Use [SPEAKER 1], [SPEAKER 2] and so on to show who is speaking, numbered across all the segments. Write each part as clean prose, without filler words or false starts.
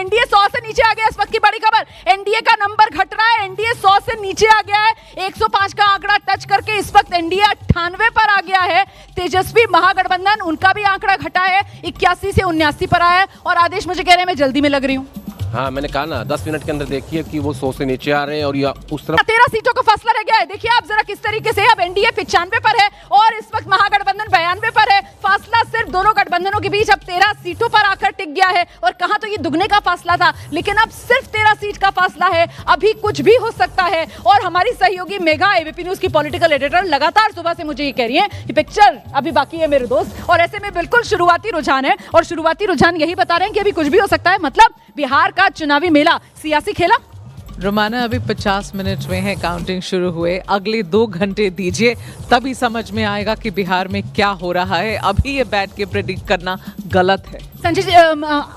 [SPEAKER 1] NDA 100 से नीचे आ गया। इस वक्त की बड़ी खबर, एनडीए का नंबर घट रहा है, एनडीए 100 से नीचे आ गया है। 105 का आंकड़ा टच करके इस वक्त एनडीए 98 पर आ गया है। तेजस्वी महागठबंधन, उनका भी आंकड़ा घटा है, 81 से 79 पर आया है। और आदेश मुझे कह रहे हैं मैं जल्दी में लग रही हूँ।
[SPEAKER 2] हाँ, मैंने कहा ना 10 मिनट के अंदर देखिए कि वो 100 से नीचे आ रहे हैं और या उस तरफ
[SPEAKER 1] 13 सीटों का फासला रह गया है। देखिए आप जरा किस तरीके से, अब एनडीए 95 पर है और इस वक्त महागठबंधन 92 पर है। फासला सिर्फ दोनों गठबंधनों के बीच अब 13 सीटों पर आकर टिक गया है। और कहा तो ये दुगने का फासला था, लेकिन अब सिर्फ 13 सीट का फासला है। अभी कुछ भी हो सकता है। और हमारी सहयोगी मेघा, एबीपी न्यूज की पॉलिटिकल एडिटर, लगातार सुबह से मुझे ये कह रही है कि पिक्चर अभी बाकी है मेरे दोस्त। और ऐसे में बिल्कुल शुरुआती रुझान है और शुरुआती रुझान यही बता रहे हैं कि अभी कुछ भी हो सकता है। मतलब बिहार का चुनावी मेला सियासी खेला।
[SPEAKER 3] रोमाना, अभी 50 मिनट में है काउंटिंग शुरू हुए। अगले 2 घंटे दीजिए, तभी समझ में आएगा कि बिहार में क्या हो रहा है। अभी ये बैठ के प्रेडिक्ट करना गलत है।
[SPEAKER 1] संजय जी,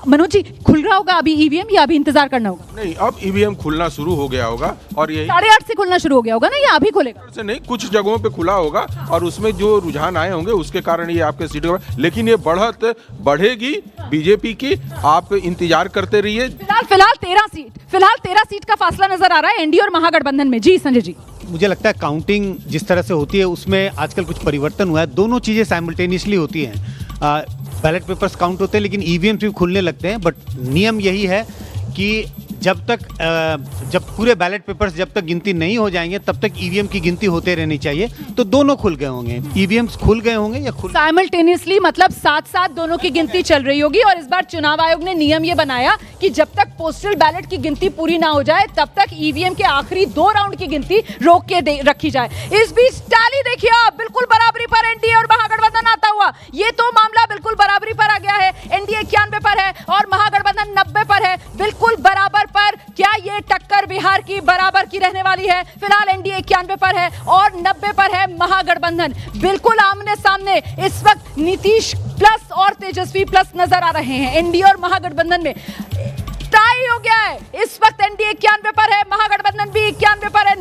[SPEAKER 1] मनोज जी, खुल रहा होगा अभी ईवीएम या अभी इंतजार करना होगा?
[SPEAKER 4] नहीं, अब ईवीएम खुलना शुरू हो गया होगा और यही
[SPEAKER 1] 8:30 से खुलना शुरू हो गया होगा ना, या अभी खुलेगा?
[SPEAKER 4] से नहीं, कुछ जगहों पे खुला होगा और उसमें जो रुझान आए होंगे उसके कारण ये आपके सीटों पर, लेकिन ये बढ़त बढ़ेगी बीजेपी की। आप इंतजार करते रहिए।
[SPEAKER 1] फिलहाल 13 सीट का फासला नजर आ रहा है एनडीए और महागठबंधन में। जी संजय जी,
[SPEAKER 5] मुझे लगता है काउंटिंग जिस तरह से होती है उसमें आजकल कुछ परिवर्तन हुआ है। दोनों चीज़ें साइमल्टेनियसली होती हैं। बैलेट पेपर्स काउंट होते हैं लेकिन ईवीएम भी खुलने लगते हैं। बट नियम यही है कि जब पूरे बैलेट पेपर्स जब तक गिनती नहीं हो जाएंगे तब तक ईवीएम की गिनती होते रहनी चाहिए। तो दोनों खुल गए होंगे, ईवीएम्स खुल गए होंगे या
[SPEAKER 1] साइमल्टेनियसली, मतलब साथ साथ दोनों की गिनती चल रही होगी। और इस बार चुनाव आयोग ने नियम ये बनाया कि जब तक पोस्टल बैलेट की गिनती पूरी ना हो जाए तब तक ईवीएम के आखिरी 2 राउंड की गिनती रोक के रखी जाए। इस बीच टैली देखिए आप, बिल्कुल बराबरी पर एनडीए और महागठबंधन आता हुआ। ये तो मामला बिल्कुल बराबरी पर आ गया है। एनडीए 91 पर है और महागठबंधन 90 पर है, बिल्कुल बराबर पर। क्या ये टक्कर बिहार की बराबर की रहने वाली है? फिलहाल एनडीए 91 पर है और 90 पर है महागठबंधन। बिल्कुल आमने सामने इस वक्त नीतीश प्लस और तेजस्वी प्लस नजर आ रहे हैं। एनडीए और महागठबंधन में टाई हो गया है। इस वक्त एनडीए 91 पर है, महागठबंधन भी 91 पर है।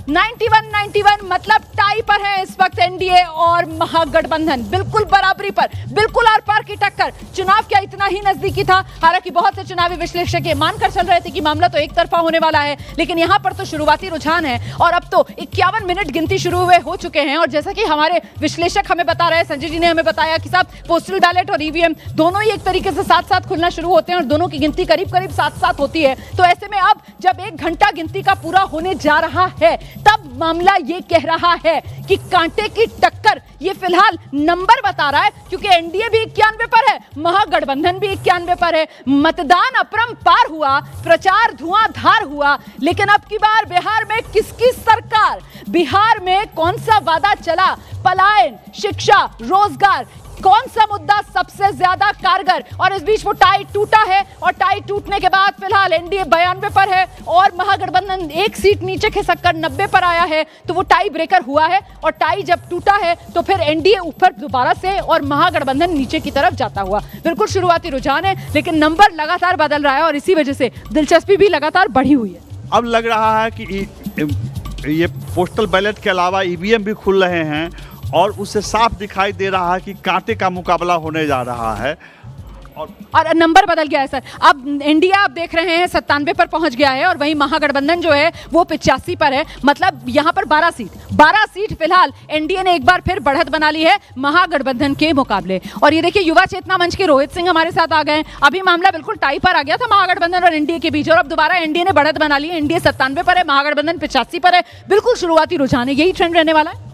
[SPEAKER 1] 91 मतलब टाई पर है इस वक्त एनडीए और महागठबंधन, बिल्कुल बराबरी पर, बिल्कुल आर पार की टक्कर। चुनाव क्या इतना ही नजदीकी था? हालांकि बहुत से चुनावी विश्लेषक ये मानकर चल रहे थे कि मामला तो एक तरफा होने वाला है, लेकिन यहां पर तो शुरुआती रुझान है और अब तो 51 मिनट गिनती शुरू हुए हो चुके हैं। और जैसा कि हमारे विश्लेषक हमें बता रहे हैं, संजय जी ने हमें बताया कि साहब पोस्टल बैलेट और ईवीएम दोनों ही एक तरीके से साथ साथ खुलना शुरू होते हैं और दोनों की गिनती करीब करीब साथ साथ होती है। तो ऐसे में अब जब 1 घंटा गिनती का पूरा होने जा रहा है तब मामला ये कह रहा है कि कांटे की टक्कर ये फिलहाल नंबर बता रहा है, क्योंकि एनडीए भी 91 पर है, महागठबंधन भी 91 पर है। मतदान अपरंपार हुआ, प्रचार धुआंधार हुआ, लेकिन अब की बार बिहार में किसकी सरकार? बिहार में कौन सा वादा चला? पलायन, शिक्षा, रोजगार, कौन सा मुद्दा सबसे ज्यादा कारगर? और इस बीच वो टाई टूटा है और टाई टूटने के बाद फिलहाल एनडीए 92 पर है और महागठबंधन 1 सीट नीचे खिसक कर 90 पर आया है। तो वो टाई ब्रेकर हुआ है और टाई जब टूटा है तो फिर एनडीए ऊपर दोबारा से और महागठबंधन नीचे की तरफ जाता हुआ। बिल्कुल शुरुआती रुझान है, लेकिन नंबर लगातार बदल रहा है और इसी वजह से दिलचस्पी भी लगातार बढ़ी हुई है।
[SPEAKER 6] अब लग रहा है कि ये पोस्टल बैलेट के अलावा ईवीएम भी खुल रहे हैं और उससे साफ दिखाई दे रहा है कि कांटे का मुकाबला होने जा रहा है।
[SPEAKER 1] और नंबर बदल गया है सर। अब इंडिया आप देख रहे हैं 97 पर पहुंच गया है और वहीं महागठबंधन जो है वो 85 पर है। मतलब यहां पर 12 सीट फिलहाल एनडीए ने एक बार फिर बढ़त बना ली है महागठबंधन के मुकाबले। और ये देखिए युवा चेतना मंच के रोहित सिंह हमारे साथ आ गए। अभी मामला बिल्कुल टाई पर आ गया था महागठबंधन और एनडीए के बीच और अब दोबारा एनडीए ने बढ़त बना ली है। एनडीए 97 पर है, महागठबंधन 85 पर है। बिल्कुल शुरुआती रुझान है, यही ट्रेंड रहने वाला है।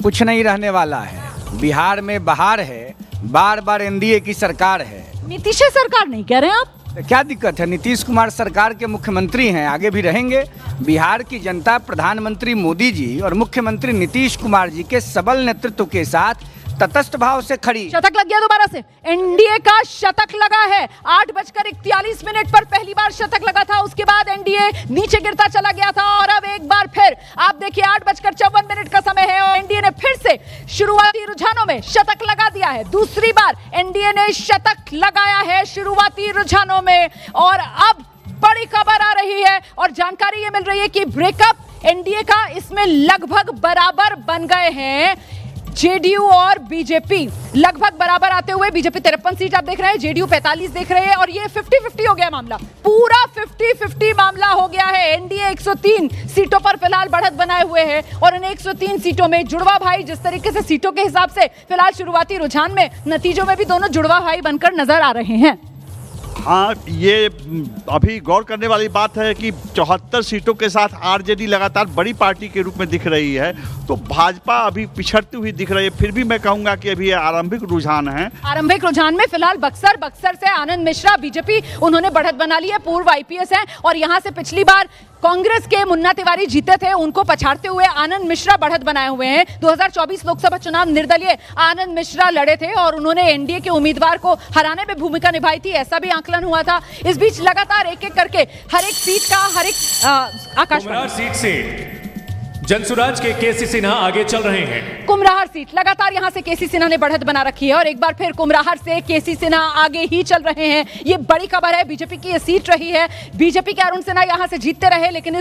[SPEAKER 7] कुछ नहीं रहने वाला है। बिहार में बहार है, बार बार एनडीए की सरकार है।
[SPEAKER 1] नीतीश सरकार नहीं कह रहे हैं आप?
[SPEAKER 7] तो क्या दिक्कत है? नीतीश कुमार सरकार के मुख्यमंत्री हैं, आगे भी रहेंगे। बिहार की जनता प्रधानमंत्री मोदी जी और मुख्यमंत्री नीतीश कुमार जी के सबल नेतृत्व के साथ तटस्थ भाव से खड़ी।
[SPEAKER 1] शतक लग गया दोबारा से, एनडीए का शतक लगा है। 8:41 पर पहली बार शतक लगा था, उसके बाद एनडीए नीचे गिरता चला गया था और अब एक बार फिर आप देखिए 8:54 का समय है और एनडीए ने फिर से शुरुआती रुझानों में शतक लगा दिया है। दूसरी बार एनडीए ने शतक लगाया है शुरुआती रुझानों में और अब बड़ी खबर आ रही है और जानकारी ये मिल रही है कि ब्रेकअप एनडीए का इसमें लगभग बराबर बन गए हैं। जेडीयू और बीजेपी लगभग बराबर आते हुए, बीजेपी 53 सीट आप देख रहे हैं, जेडीयू 45 देख रहे हैं, और ये 50-50 हो गया मामला, पूरा 50-50 मामला हो गया है। एनडीए 103 सीटों पर फिलहाल बढ़त बनाए हुए है और इन 103 सीटों में जुड़वा भाई जिस तरीके से सीटों के हिसाब से फिलहाल शुरुआती रुझान में, नतीजों में भी दोनों जुड़वा भाई बनकर नजर आ रहे हैं।
[SPEAKER 6] हाँ, ये अभी गौर करने वाली बात है कि 74 सीटों के साथ आरजेडी लगातार बड़ी पार्टी के रूप में दिख रही है, तो भाजपा अभी पिछड़ती हुई दिख रही है। फिर भी मैं कहूंगा कि अभी ये आरंभिक रुझान है।
[SPEAKER 1] आरंभिक रुझान में फिलहाल बक्सर से आनंद मिश्रा बीजेपी, उन्होंने बढ़त बना ली है, पूर्व आईपीएस हैं और यहां से पिछली बार कांग्रेस के मुन्ना तिवारी जीते थे, उनको पछाड़ते हुए आनंद मिश्रा बढ़त बनाए हुए हैं। 2024 लोकसभा चुनाव निर्दलीय आनंद मिश्रा लड़े थे और उन्होंने एनडीए के उम्मीदवार को हराने में भूमिका निभाई थी, ऐसा भी आकलन हुआ था। इस बीच लगातार एक एक करके हर एक सीट का आकाशवाणी
[SPEAKER 8] सीट से जनसुराज के केसी सिन्हा आगे चल रहे हैं।
[SPEAKER 1] कुमराहर सीट लगातार यहां से केसी सिन्हा ने बढ़त बना रखी है और एक बार फिर कुमराहर से केसी सिन्हा आगे ही चल रहे हैं। ये बड़ी खबर है, बीजेपी की ये सीट रही है, बीजेपी के अरुण सिन्हा यहां से जीतते रहे, लेकिन इस